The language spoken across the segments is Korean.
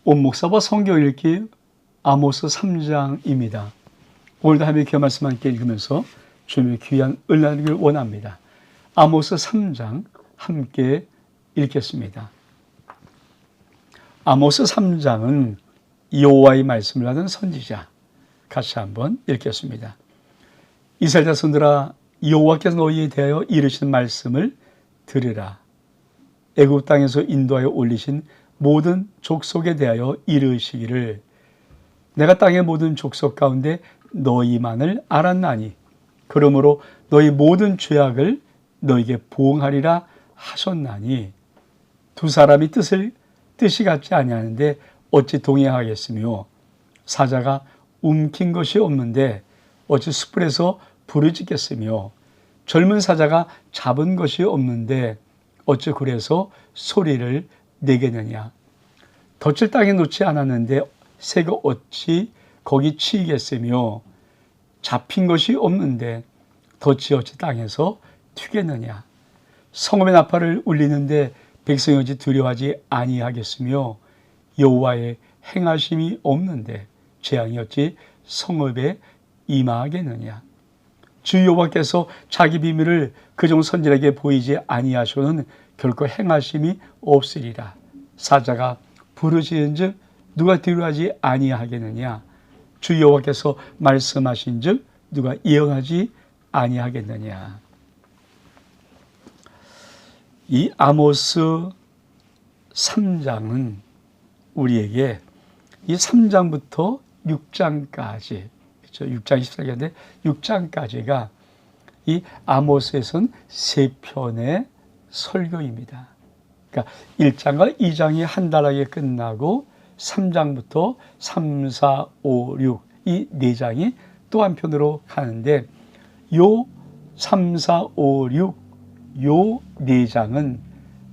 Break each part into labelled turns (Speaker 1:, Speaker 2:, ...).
Speaker 1: 온 목사와 성경 읽기 아모스 3장입니다. 오늘도 하나님의 귀한 말씀 함께 읽으면서 주님의 귀한 은혜를 원합니다. 아모스 3장 함께 읽겠습니다. 아모스 3장은 여호와의 말씀을 하는 선지자. 같이 한번 읽겠습니다. 이스라엘 자손들아, 여호와께서 너희에 대하여 이르신 말씀을 들으라. 애굽 땅에서 인도하여 올리신 모든 족속에 대하여 이르시기를, 내가 땅의 모든 족속 가운데 너희만을 알았나니 그러므로 너희 모든 죄악을 너희에게 보응하리라 하셨나니, 두 사람이 뜻이 같지 아니하는데 어찌 동행하겠으며, 사자가 움킨 것이 없는데 어찌 숯불에서 불을 지겠으며, 젊은 사자가 잡은 것이 없는데 어찌 굴에서 소리를 내겠느냐. 덫을 땅에 놓지 않았는데 새가 어찌 거기 치이겠으며, 잡힌 것이 없는데 덫이 어찌 땅에서 튀겠느냐. 성읍의 나팔을 울리는데 백성이 어찌 두려워하지 아니하겠으며, 여호와의 행하심이 없는데 재앙이 어찌 성읍에 임하겠느냐. 주 여호와께서 자기 비밀을 그종 선지자에게 보이지 아니하시고는 결코 행하심이 없으리라. 사자가 부르짖은즉 누가 뒤로하지 아니하겠느냐. 주 여호와께서 말씀하신즉 누가 예언하지 아니하겠느냐. 이 아모스 3장은 우리에게 이 3장부터 6장까지, 그렇죠? 6장 14절인데 6장까지가 이 아모스에서는 3편의 설교입니다. 그러니까 1장과 2장이 한달하게 끝나고 3장부터 3, 4, 5, 6 이 4장이 또 한편으로 가는데, 요 3, 4, 5, 6 요 4장은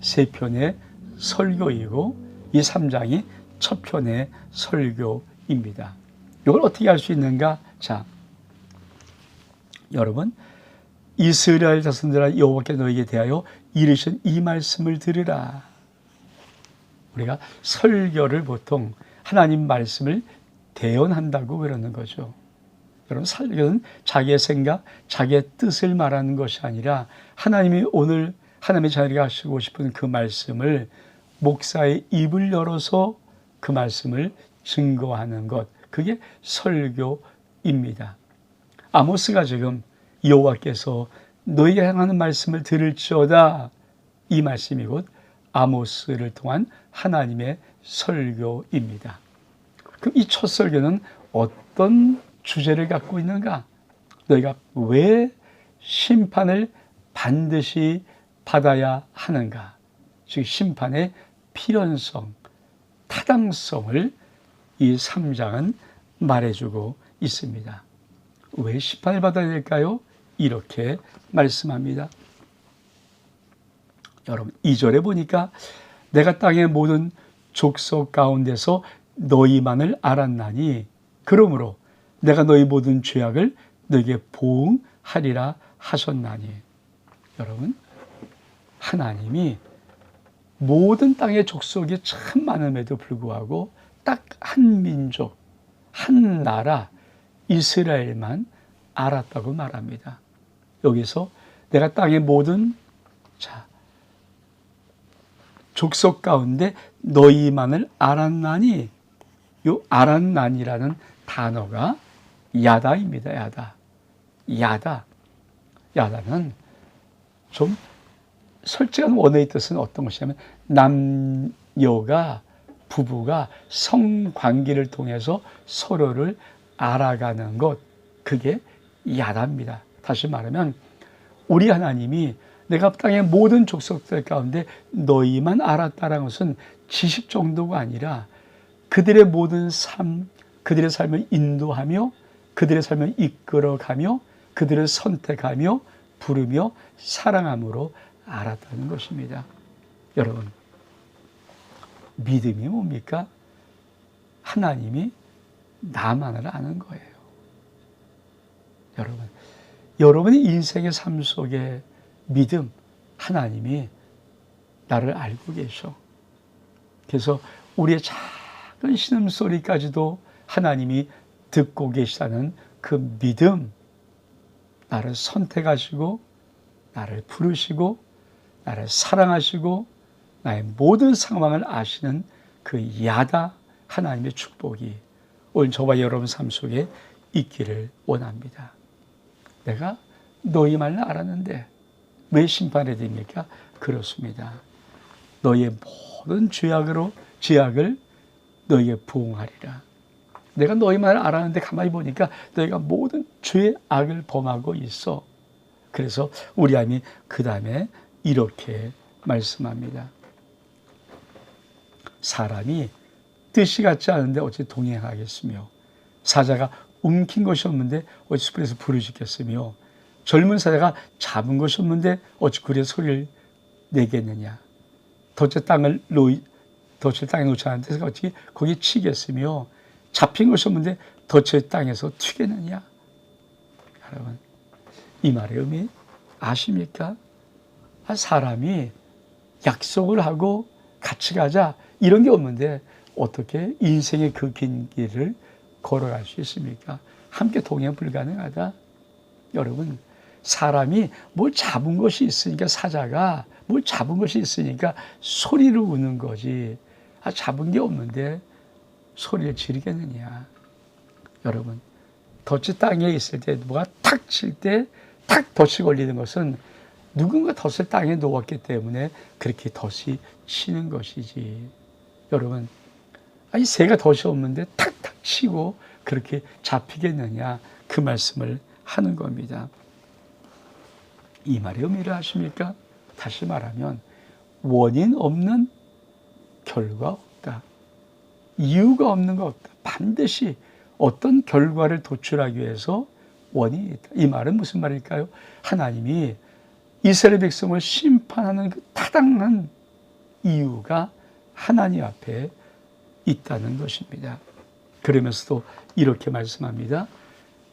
Speaker 1: 3편의 설교이고 이 3장이 첫 편의 설교입니다. 이걸 어떻게 할 수 있는가? 자, 여러분, 이스라엘 자손들아, 여호와께 너희에게 대하여 이르신 이 말씀을 들으라. 우리가 설교를 보통 하나님 말씀을 대언한다고 그러는 거죠. 여러분, 설교는 자기의 생각, 자기의 뜻을 말하는 것이 아니라 하나님이 오늘 하나님의 자녀에게 하시고 싶은 그 말씀을 목사의 입을 열어서 그 말씀을 증거하는 것, 그게 설교입니다. 아모스가 지금 여호와께서 너희에게 향하는 말씀을 들을지어다, 이 말씀이 곧 아모스를 통한 하나님의 설교입니다. 그럼 이 첫 설교는 어떤 주제를 갖고 있는가? 너희가 왜 심판을 반드시 받아야 하는가? 즉 심판의 필연성, 타당성을 이 3장은 말해주고 있습니다. 왜 심판을 받아야 될까요? 이렇게 말씀합니다. 여러분, 2절에 보니까 내가 땅의 모든 족속 가운데서 너희만을 알았나니 그러므로 내가 너희 모든 죄악을 너에게 보응하리라 하셨나니. 여러분, 하나님이 모든 땅의 족속이 참 많음에도 불구하고 딱 한 민족, 한 나라, 이스라엘만 알았다고 말합니다. 여기서 내가 땅의 모든 족속 가운데 너희만을 알았나니, 이 알았나니라는 단어가 야다입니다. 야다는 좀 솔직한 원어의 뜻은 어떤 것이냐면, 남녀가, 부부가 성관계를 통해서 서로를 알아가는 것, 그게 야다입니다. 다시 말하면 우리 하나님이 내가 땅의 모든 족속들 가운데 너희만 알았다는 것은 지식 정도가 아니라 그들의 모든 삶, 그들의 삶을 인도하며 그들의 삶을 이끌어가며 그들을 선택하며 부르며 사랑함으로 알았다는 것입니다. 여러분, 믿음이 뭡니까? 하나님이 나만을 아는 거예요. 여러분의 인생의 삶 속에 믿음, 하나님이 나를 알고 계셔. 그래서 우리의 작은 신음소리까지도 하나님이 듣고 계시다는 그 믿음, 나를 선택하시고 나를 부르시고 나를 사랑하시고 나의 모든 상황을 아시는 그 야다 하나님의 축복이 오늘 저와 여러분 삶 속에 있기를 원합니다. 내가 너희 말을 알았는데 왜 심판이 됩니까? 그렇습니다. 너희의 모든 죄악을 너희에게 부응하리라. 내가 너희 말을 알았는데 가만히 보니까 너희가 모든 죄악을 범하고 있어. 그래서 우리 하나님이 그 다음에 이렇게 말씀합니다. 사람이 뜻이 같지 않은데 어찌 동행하겠으며 사자가 움킨 것이 없는데 어찌 숲에서 불을 지켰으며 젊은 사자가 잡은 것이 없는데 어찌 굴에 소리를 내겠느냐. 덫에 땅에 놓지 않은 데서 어찌 거기 치겠으며 잡힌 것이 없는데 덫의 땅에서 튀겠느냐. 여러분, 이 말의 의미 아십니까? 사람이 약속을 하고 같이 가자 이런 게 없는데 어떻게 인생의 그 긴 길을 걸어갈 수 있습니까? 함께 동행 불가능하다. 여러분, 사람이 뭘 잡은 것이 있으니까, 사자가 뭘 잡은 것이 있으니까 소리를 우는 거지, 잡은 게 없는데 소리를 지르겠느냐. 여러분, 덫이 땅에 있을 때 뭐가 탁 칠 때 탁 덫이 걸리는 것은 누군가 덫을 땅에 놓았기 때문에 그렇게 덫이 치는 것이지. 여러분, 새가 덫이 없는데 탁탁 치고 그렇게 잡히겠느냐, 그 말씀을 하는 겁니다. 이 말의 의미를 아십니까? 다시 말하면 원인 없는 결과 없다. 이유가 없는 것 없다. 반드시 어떤 결과를 도출하기 위해서 원인이 있다. 이 말은 무슨 말일까요? 하나님이 이스라엘 백성을 심판하는 그 타당한 이유가 하나님 앞에 있다는 것입니다. 그러면서도 이렇게 말씀합니다.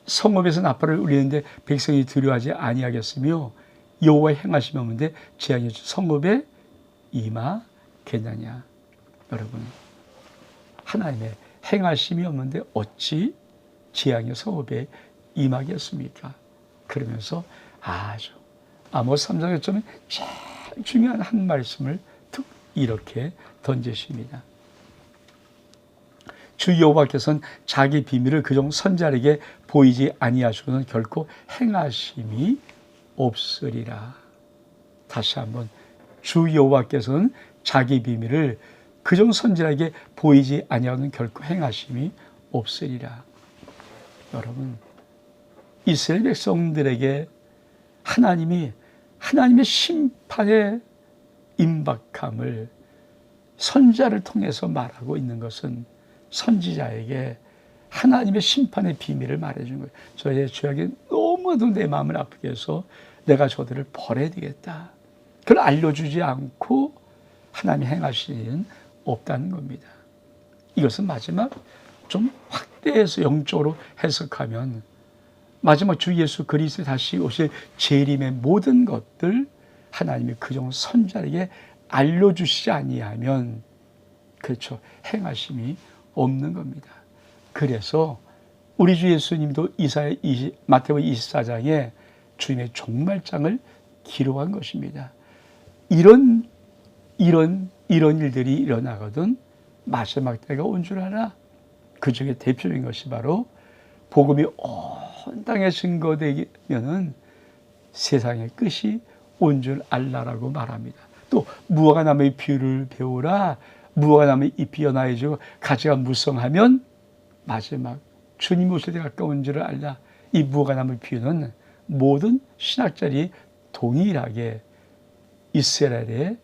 Speaker 1: 성읍에서 나팔을 울리는데 백성이 두려워하지 아니하겠으며 여호와의 행하심이 없는데 재앙이 성읍에 임하겠느냐. 여러분, 하나님의 행하심이 없는데 어찌 재앙이 성읍에 임하겠습니까? 그러면서 아주 아모스 3장 1절에 제일 중요한 한 말씀을 툭 이렇게 던지십니다. 주 여호와께서는 자기 비밀을 그종 선지자에게 보이지 아니하시고는 결코 행하심이 없으리라. 다시 한번, 주 여호와께서는 자기 비밀을 그종 선지자에게 보이지 아니하고는 결코 행하심이 없으리라. 여러분, 이스라엘 백성들에게 하나님이 하나님의 심판의 임박함을 선지자를 통해서 말하고 있는 것은 선지자에게 하나님의 심판의 비밀을 말해준 거예요. 저의 죄악이 너무도 내 마음을 아프게 해서 내가 저들을 벌해야 되겠다. 그걸 알려주지 않고 하나님이 행하실 일은 없다는 겁니다. 이것은 마지막 좀 확대해서 영적으로 해석하면 마지막 주 예수 그리스도 다시 오실 재림의 모든 것들 하나님이 그종 선지자에게 알려주시지 아니하면, 그렇죠, 행하심이 없는 겁니다. 그래서 우리 주 예수님도 마태복음 24장에 주님의 종말장을 기록한 것입니다. 이런 일들이 일어나거든 마지막 때가 온 줄 알아. 그 중에 대표적인 것이 바로 복음이 온 땅에 증거되면은 세상의 끝이 온 줄 알라라고 말합니다. 또 무화과 나무의 비유를 배우라. 무화과 나무의 잎이 연하여지고 가지가 무성하면 마지막 주님 오실 때 가까운 줄을 알라. 이 무화과 나무의 비유는 모든 신학자들이 동일하게 이스라엘의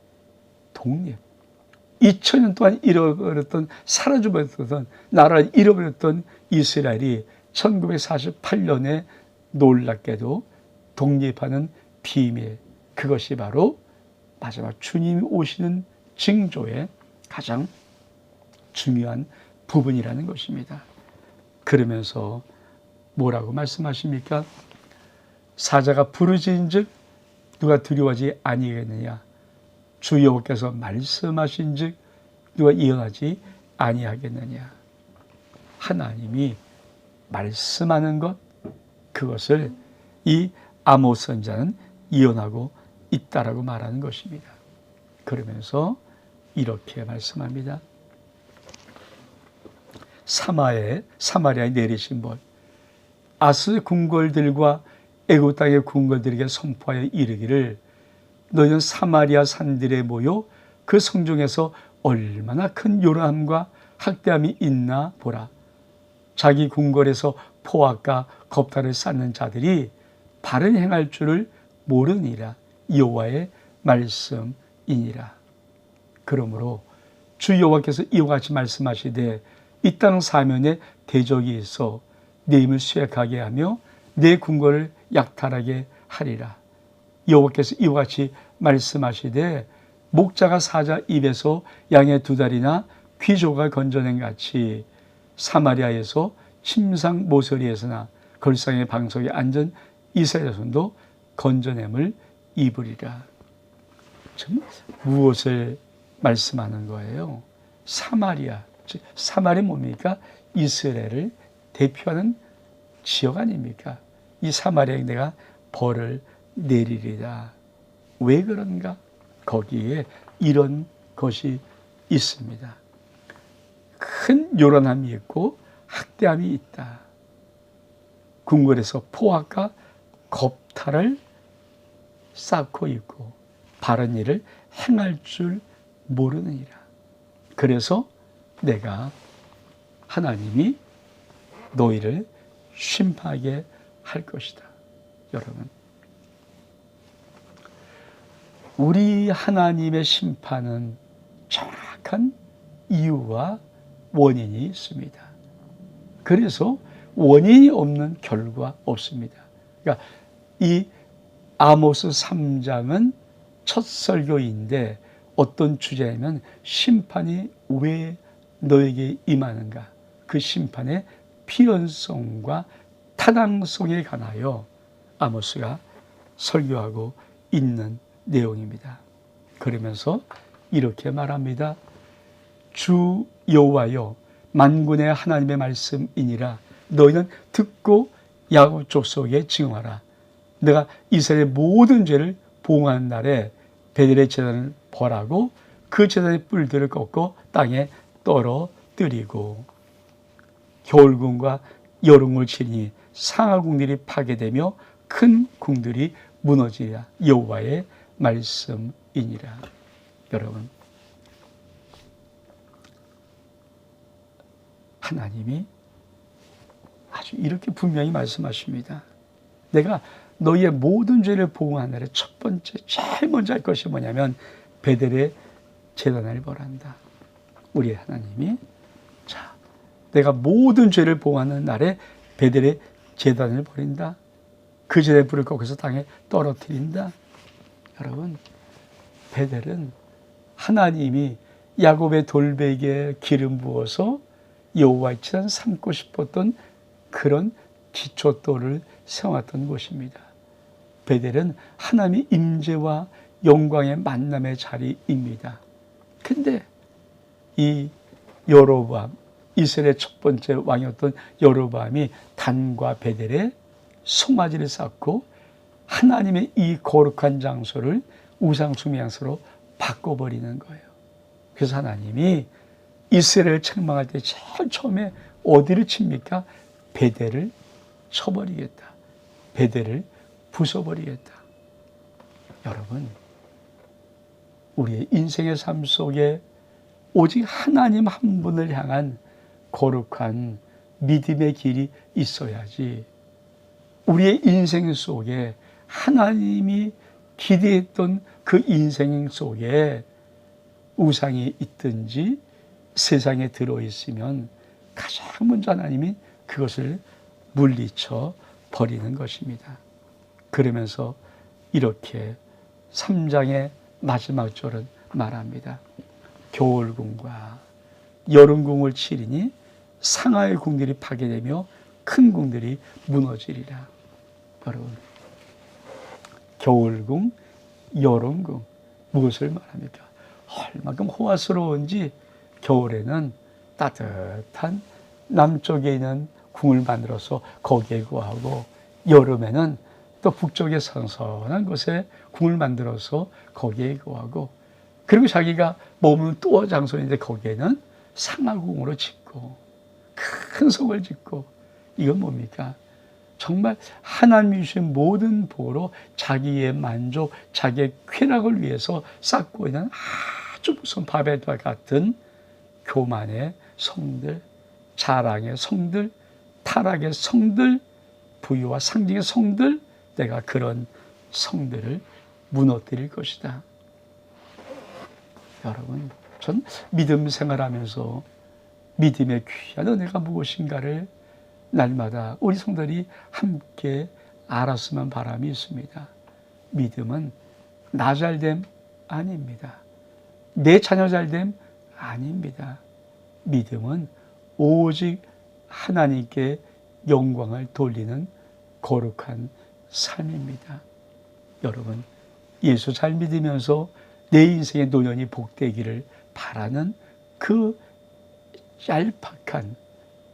Speaker 1: 독립, 2000년 동안 잃어버렸던, 사라져버렸던 나라를 잃어버렸던 이스라엘이 1948년에 놀랍게도 독립하는 비밀, 그것이 바로 마지막 주님이 오시는 징조의 가장 중요한 부분이라는 것입니다. 그러면서 뭐라고 말씀하십니까? 사자가 부르짖은즉 누가 두려워하지 아니하겠느냐. 주 여호와께서 말씀하신즉 누가 예언하지 아니하겠느냐. 하나님이 말씀하는 것, 그것을 이 아모스 선지자는 예언하고 있다라고 말하는 것입니다. 그러면서 이렇게 말씀합니다. 사마리아에 내리신 벌, 아스 궁궐들과 애굽 땅의 궁궐들에게 선포하여 이르기를 너희는 사마리아 산들에 모여 그 성중에서 얼마나 큰 요란함과 학대함이 있나 보라. 자기 궁궐에서 포악과 겁탈을 쌓는 자들이 바른 행할 줄을 모르니라. 여호와의 말씀이니라. 그러므로 주 여호와께서 이와 같이 말씀하시되 이 땅 사면에 대적이 있어 내 힘을 쇠약하게 하며 내 궁궐을 약탈하게 하리라. 여호와께서 이와 같이 말씀하시되 목자가 사자 입에서 양의 두 다리나 귀조가 건져낸 같이 사마리아에서 침상 모서리에서나 걸상의 방석에 앉은 이스라엘 자손도 건져냄을 입으리라. 지금 무엇을 말씀하는 거예요? 사마리아, 즉 사마리아 뭡니까? 이스라엘을 대표하는 지역 아닙니까? 이 사마리아에 내가 벌을 내리리라. 왜 그런가? 거기에 이런 것이 있습니다. 큰 요란함이 있고 학대함이 있다. 궁궐에서 포악과 겁탈을 쌓고 있고 바른 일을 행할 줄 모르느니라. 그래서 내가 하나님이 너희를 심판하게 할 것이다. 여러분, 우리 하나님의 심판은 정확한 이유와 원인이 있습니다. 그래서 원인이 없는 결과 없습니다. 그러니까 이 아모스 3장은 첫 설교인데 어떤 주제냐면 심판이 왜 너에게 임하는가? 그 심판의 필연성과 타당성에 관하여 아모스가 설교하고 있는 내용입니다. 그러면서 이렇게 말합니다. 주 여호와여 만군의 하나님의 말씀이니라. 너희는 듣고 야곱 족속에 증언하라. 내가 이스라엘의 모든 죄를 보응하는 날에 베델의 제단을 벌하고 그 제단의 뿔들을 꺾고 땅에 떨어뜨리고 겨울궁과 여름궁을 치니 상하궁들이 파괴되며 큰 궁들이 무너지리라. 여호와의 말씀이니라. 여러분, 하나님이 아주 이렇게 분명히 말씀하십니다. 내가 너희의 모든 죄를 보응하는 날에 첫 번째 제일 먼저 할 것이 뭐냐면 베델의 제단을 벌한다. 우리 하나님이 자, 내가 모든 죄를 보응하는 날에 베델의 제단을 벌인다. 그 제단의 불을 꺾어서 땅에 떨어뜨린다. 여러분, 베델은 하나님이 야곱의 돌베개에 기름 부어서 여호와의 제단 삼고 싶었던 그런 기초돌을 세워놨던 곳입니다. 베델은 하나님의 임재와 영광의 만남의 자리입니다. 근데 이 여로보암, 이스라엘의 첫 번째 왕이었던 여로보암이 단과 베델에 송아지를 쌓고 하나님의 이 거룩한 장소를 우상숭배 장소로 바꿔버리는 거예요. 그래서 하나님이 이스라엘을 책망할 때 제일 처음에 어디를 칩니까? 베델을 쳐버리겠다. 베델을 부숴버리겠다. 여러분, 우리의 인생의 삶 속에 오직 하나님 한 분을 향한 거룩한 믿음의 길이 있어야지 우리의 인생 속에 하나님이 기대했던 그 인생 속에 우상이 있든지 세상에 들어있으면 가장 먼저 하나님이 그것을 물리쳐 버리는 것입니다. 그러면서 이렇게 3장의 마지막 절은 말합니다. 겨울궁과 여름궁을 치리니 상하의 궁들이 파괴되며 큰 궁들이 무너지리라. 여러분, 겨울궁, 여름궁 무엇을 말합니까? 얼마큼 호화스러운지 겨울에는 따뜻한 남쪽에 있는 궁을 만들어서 거기에 거하고, 여름에는 또 북쪽에 선선한 곳에 궁을 만들어서 거기에 거하고, 그리고 자기가 머무는 또 장소인데 거기에는 상하궁으로 짓고 큰 성을 짓고, 이건 뭡니까? 정말 하나님이 주신 모든 복으로 자기의 만족, 자기의 쾌락을 위해서 쌓고 있는 아주 무슨 바벨과 같은 교만의 성들, 자랑의 성들, 타락의 성들, 부유와 상징의 성들, 내가 그런 성들을 무너뜨릴 것이다. 여러분, 전 믿음 생활하면서 믿음의 귀한 은혜가 무엇인가를 날마다 우리 성도들이 함께 알았으면 바람이 있습니다. 믿음은 나 잘됨 아닙니다. 내 자녀 잘됨 아닙니다. 믿음은 오직 하나님께 영광을 돌리는 거룩한 삶입니다. 여러분, 예수 잘 믿으면서 내 인생의 노년이 복되기를 바라는 그 얄팍한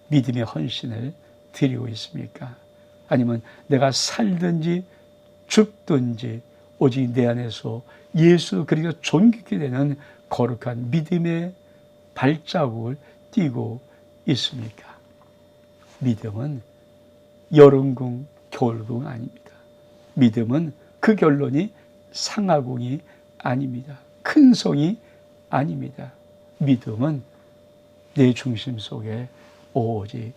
Speaker 1: 믿음의 헌신을 드리고 있습니까? 아니면 내가 살든지 죽든지 오직 내 안에서 예수 그리스도가 존귀케 되는 거룩한 믿음의 발자국을 띄고 있습니까? 믿음은 여름궁, 겨울궁 아닙니다. 믿음은 그 결론이 상하궁이 아닙니다. 큰 성이 아닙니다. 믿음은 내 중심 속에 오직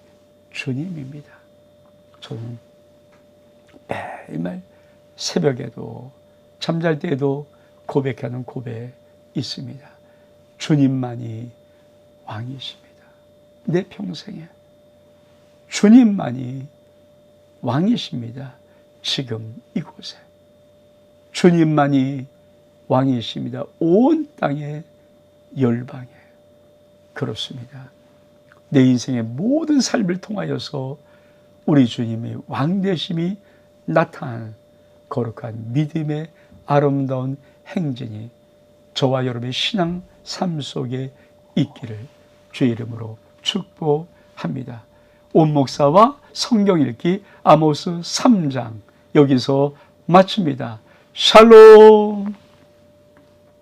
Speaker 1: 주님입니다. 저는 매일매일 새벽에도 잠잘 때에도 고백하는 고백 있습니다. 주님만이 왕이십니다. 내 평생에 주님만이 왕이십니다. 지금 이곳에 주님만이 왕이십니다. 온 땅의 열방에. 그렇습니다. 내 인생의 모든 삶을 통하여서 우리 주님의 왕되심이 나타난 거룩한 믿음의 아름다운 행진이 저와 여러분의 신앙 삶 속에 있기를 주의 이름으로 축복합니다. 온 목사와 성경 읽기 아모스 3장 여기서 마칩니다. 샬롬.